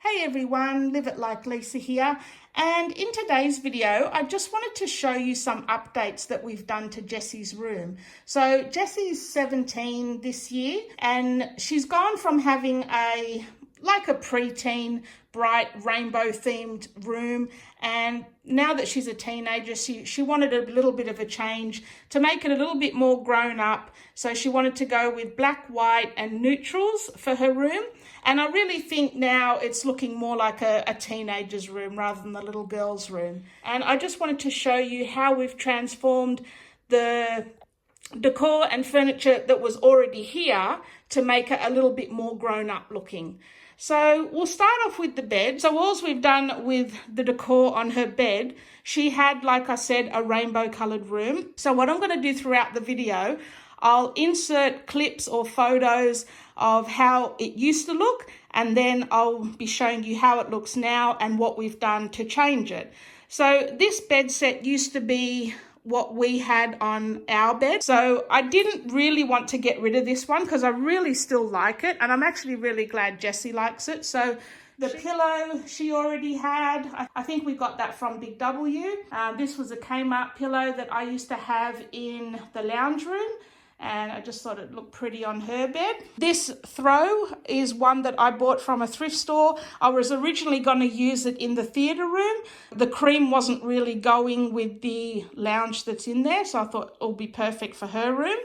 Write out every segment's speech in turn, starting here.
Hey everyone, Live It Like Lisa here, and in today's video I just wanted to show you some updates that we've done to Jessie's room. So Jessie's 17 this year and she's gone from having a preteen bright rainbow themed room, and now that she's a teenager she wanted a little bit of a change to make it a little bit more grown up. So she wanted to go with black, white and neutrals for her room, and I really think now it's looking more like a teenager's room rather than the little girl's room. And I just wanted to show you how we've transformed the decor and furniture that was already here to make it a little bit more grown up looking. So we'll start off with the bed. So all we've done with the decor on her bed, she had, like I said, a rainbow coloured room. So what I'm going to do throughout the video, I'll insert clips or photos of how it used to look, and then I'll be showing you how it looks now and what we've done to change it. So this bed set used to be what we had on our bed. So I didn't really want to get rid of this one because I really still like it, and I'm actually really glad Jessie likes it. So the pillow she already had, I think we got that from Big W. This was a Kmart pillow that I used to have in the lounge room, and I just thought it looked pretty on her bed. This throw is one that I bought from a thrift store. I was originally going to use it in the theatre room. The cream wasn't really going with the lounge that's in there, so I thought it'll be perfect for her room.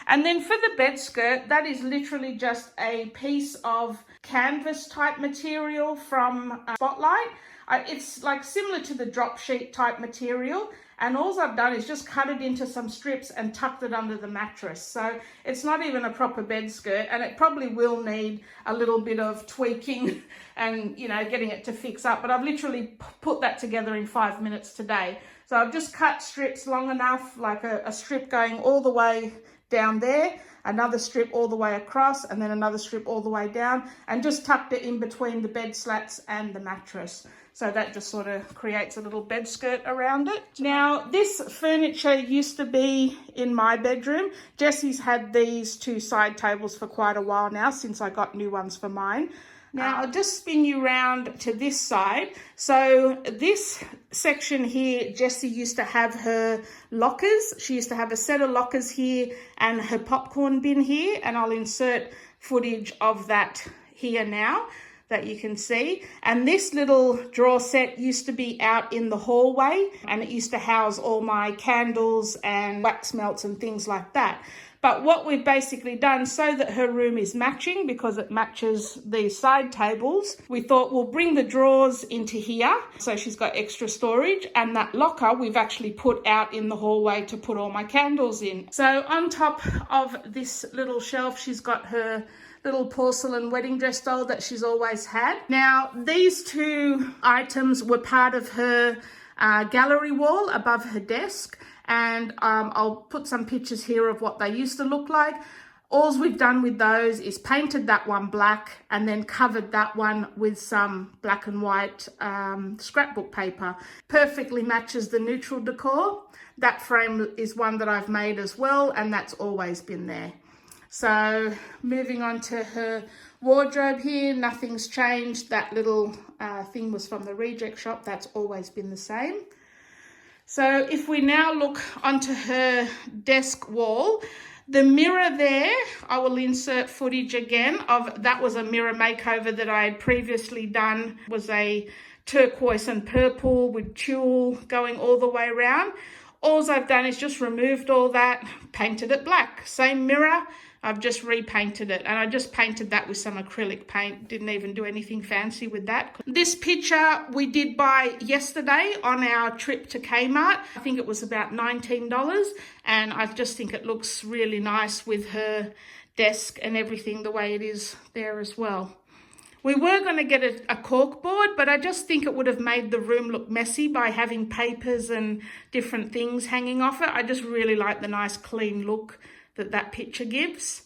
And then for the bed skirt, that is literally just a piece of canvas type material from Spotlight. It's like similar to the drop sheet type material, and all I've done is just cut it into some strips and tucked it under the mattress. So it's not even a proper bed skirt, and it probably will need a little bit of tweaking and, you know, getting it to fix up. But I've literally put that together in 5 minutes today. So I've just cut strips long enough, like a strip going all the way down there, another strip all the way across, and then another strip all the way down, and just tucked it in between the bed slats and the mattress. So that just sort of creates a little bed skirt around it. Now, this furniture used to be in my bedroom. Jessie's had these two side tables for quite a while now, since I got new ones for mine. Now, I'll just spin you around to this side. So this section here, Jessie used to have her lockers. She used to have a set of lockers here and her popcorn bin here, and I'll insert footage of that here now that you can see. And this little drawer set used to be out in the hallway, and it used to house all my candles and wax melts and things like that. But what we've basically done, so that her room is matching, because it matches these side tables, we thought we'll bring the drawers into here, so she's got extra storage, and that locker we've actually put out in the hallway to put all my candles in. So on top of this little shelf, she's got her little porcelain wedding dress doll that she's always had. Now, these two items were part of her gallery wall above her desk, and I'll put some pictures here of what they used to look like. All we've done with those is painted that one black and then covered that one with some black and white scrapbook paper. Perfectly matches the neutral decor. That frame is one that I've made as well, and that's always been there. So moving on to her wardrobe here, nothing's changed. That little thing was from the reject shop. That's always been the same. So if we now look onto her desk wall, the mirror there, I will insert footage again of, that was a mirror makeover that I had previously done. It was a turquoise and purple with tulle going all the way around. All I've done is just removed all that, painted it black. Same mirror, I've just repainted it, and I just painted that with some acrylic paint. Didn't even do anything fancy with that. This picture we did buy yesterday on our trip to Kmart. I think it was about $19, and I just think it looks really nice with her desk and everything the way it is there as well. We were going to get a cork board, but I just think it would have made the room look messy by having papers and different things hanging off it. I just really like the nice clean look that picture gives.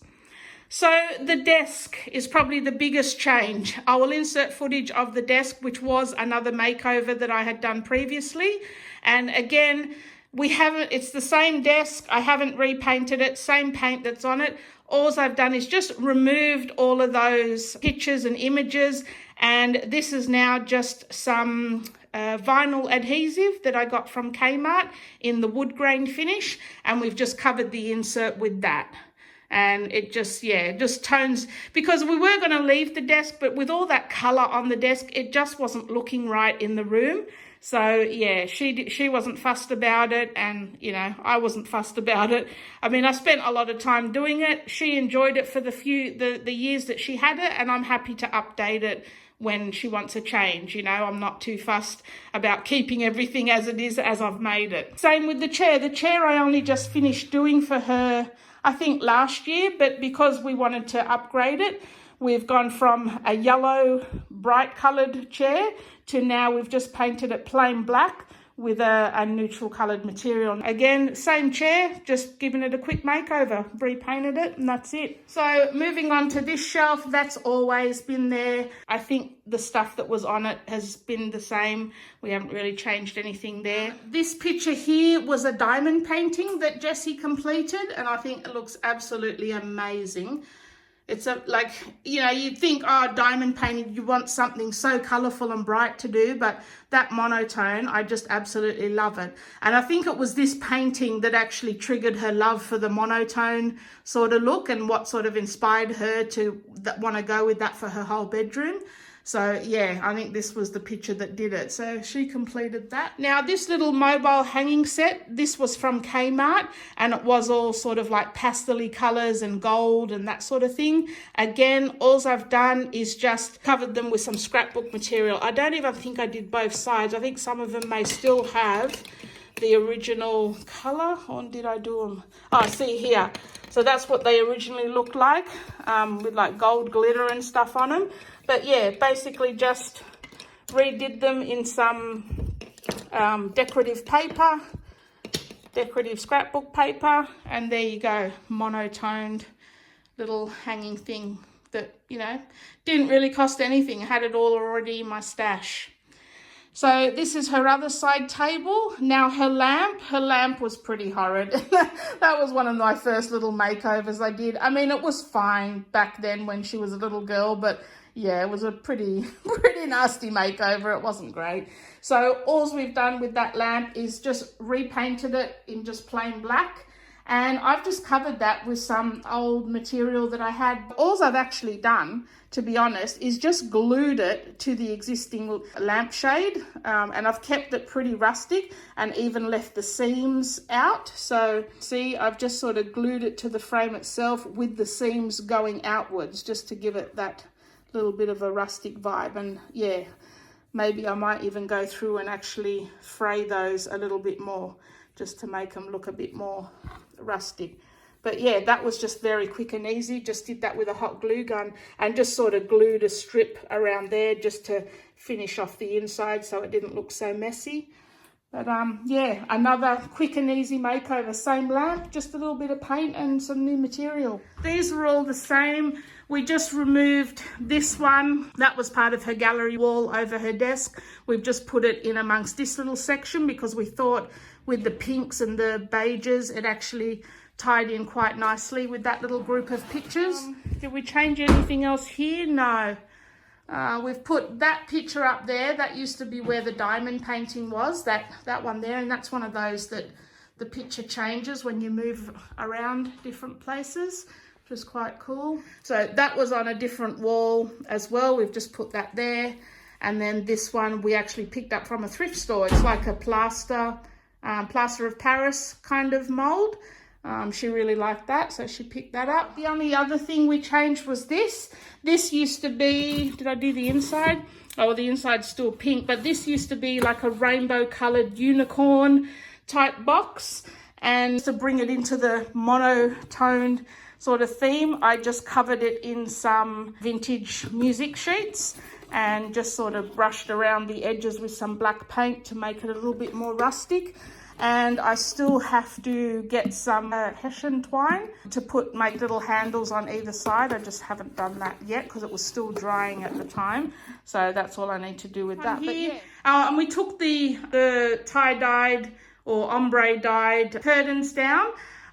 So the desk is probably the biggest change. I will insert footage of the desk, which was another makeover that I had done previously. And again, it's the same desk. I haven't repainted it, same paint that's on it. all I've done is just removed all of those pictures and images, and this is now just some vinyl adhesive that I got from Kmart in the wood grain finish, and we've just covered the insert with that. And it just, yeah, just tones, because we were going to leave the desk, but with all that colour on the desk, it just wasn't looking right in the room. So yeah, she wasn't fussed about it, and you know, I wasn't fussed about it. I mean, I spent a lot of time doing it. She enjoyed it for the years that she had it, and I'm happy to update it when she wants a change. You know, I'm not too fussed about keeping everything as it is, as I've made it. Same with the chair. The chair I only just finished doing for her, I think last year, but because we wanted to upgrade it, we've gone from a yellow bright coloured chair to now we've just painted it plain black with a neutral coloured material. Again, same chair, just giving it a quick makeover, repainted it, and that's it. So moving on to this shelf, that's always been there. I think the stuff that was on it has been the same. We haven't really changed anything there. This picture here was a diamond painting that Jessie completed, and I think it looks absolutely amazing. It's like, you know, you'd think, oh, diamond painting, you want something so colourful and bright to do, but that monotone, I just absolutely love it. And I think it was this painting that actually triggered her love for the monotone sort of look, and what sort of inspired her to want to go with that for her whole bedroom. So yeah, I think this was the picture that did it. So she completed that. Now this little mobile hanging set, this was from Kmart, and it was all sort of like pastel-y colours and gold and that sort of thing. Again, all I've done is just covered them with some scrapbook material. I don't even think I did both sides. I think some of them may still have the original colour, or did I do them? Oh, see here. So that's what they originally looked like, with like gold glitter and stuff on them. But yeah, basically just redid them in some decorative paper, decorative scrapbook paper, and there you go, monotoned little hanging thing that, you know, didn't really cost anything. I had it all already in my stash. So this is her other side table. Now her lamp was pretty horrid. That was one of my first little makeovers I did. I mean, it was fine back then when she was a little girl, but yeah, it was a pretty nasty makeover. It wasn't great. So all we've done with that lamp is just repainted it in just plain black. And I've just covered that with some old material that I had. All I've actually done, to be honest, is just glued it to the existing lampshade. And I've kept it pretty rustic and even left the seams out. So see, I've just sort of glued it to the frame itself with the seams going outwards, just to give it that little bit of a rustic vibe. And yeah, maybe I might even go through and actually fray those a little bit more, just to make them look a bit more rustic. But yeah, that was just very quick and easy. Just did that with a hot glue gun and just sort of glued a strip around there just to finish off the inside so it didn't look so messy. But yeah, another quick and easy makeover. Same lamp, just a little bit of paint and some new material. These were all the same. We just removed this one. That was part of her gallery wall over her desk. We've just put it in amongst this little section because we thought with the pinks and the beiges, it actually tied in quite nicely with that little group of pictures. Did we change anything else here? No. We've put that picture up there. That used to be where the diamond painting was, that one there, and that's one of those that the picture changes when you move around different places, which is quite cool. So that was on a different wall as well. We've just put that there. And then this one we actually picked up from a thrift store. It's like a plaster of Paris kind of mold. She really liked that, so she picked that up. The only other thing we changed was this. This used to be, did I do the inside? Oh, the inside's still pink, but this used to be like a rainbow colored unicorn type box. And to bring it into the monotoned sort of theme, I just covered it in some vintage music sheets and just sort of brushed around the edges with some black paint to make it a little bit more rustic. And I still have to get some Hessian twine to make little handles on either side. I just haven't done that yet because it was still drying at the time. So that's all I need to do with that. But yeah. And we took the tie-dyed or ombre dyed curtains down.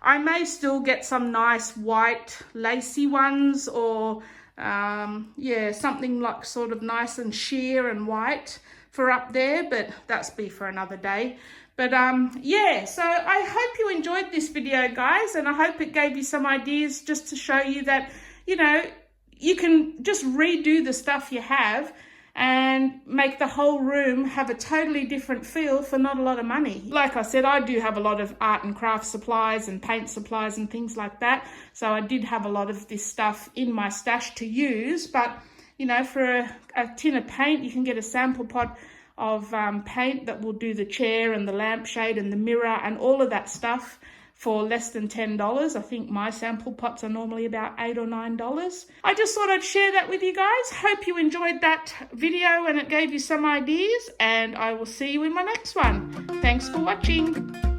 I may still get some nice white lacy ones, or yeah, something like sort of nice and sheer and white for up there, but that's be for another day. But yeah, so I hope you enjoyed this video, guys, and I hope it gave you some ideas just to show you that, you know, you can just redo the stuff you have and make the whole room have a totally different feel for not a lot of money. Like I said, I do have a lot of art and craft supplies and paint supplies and things like that. So I did have a lot of this stuff in my stash to use. But, you know, for a tin of paint, you can get a sample pot of paint that will do the chair and the lampshade and the mirror and all of that stuff for less than $10. I think my sample pots are normally about $8 or $9. I just thought I'd share that with you guys. Hope you enjoyed that video and it gave you some ideas, and I will see you in my next one. Thanks for watching.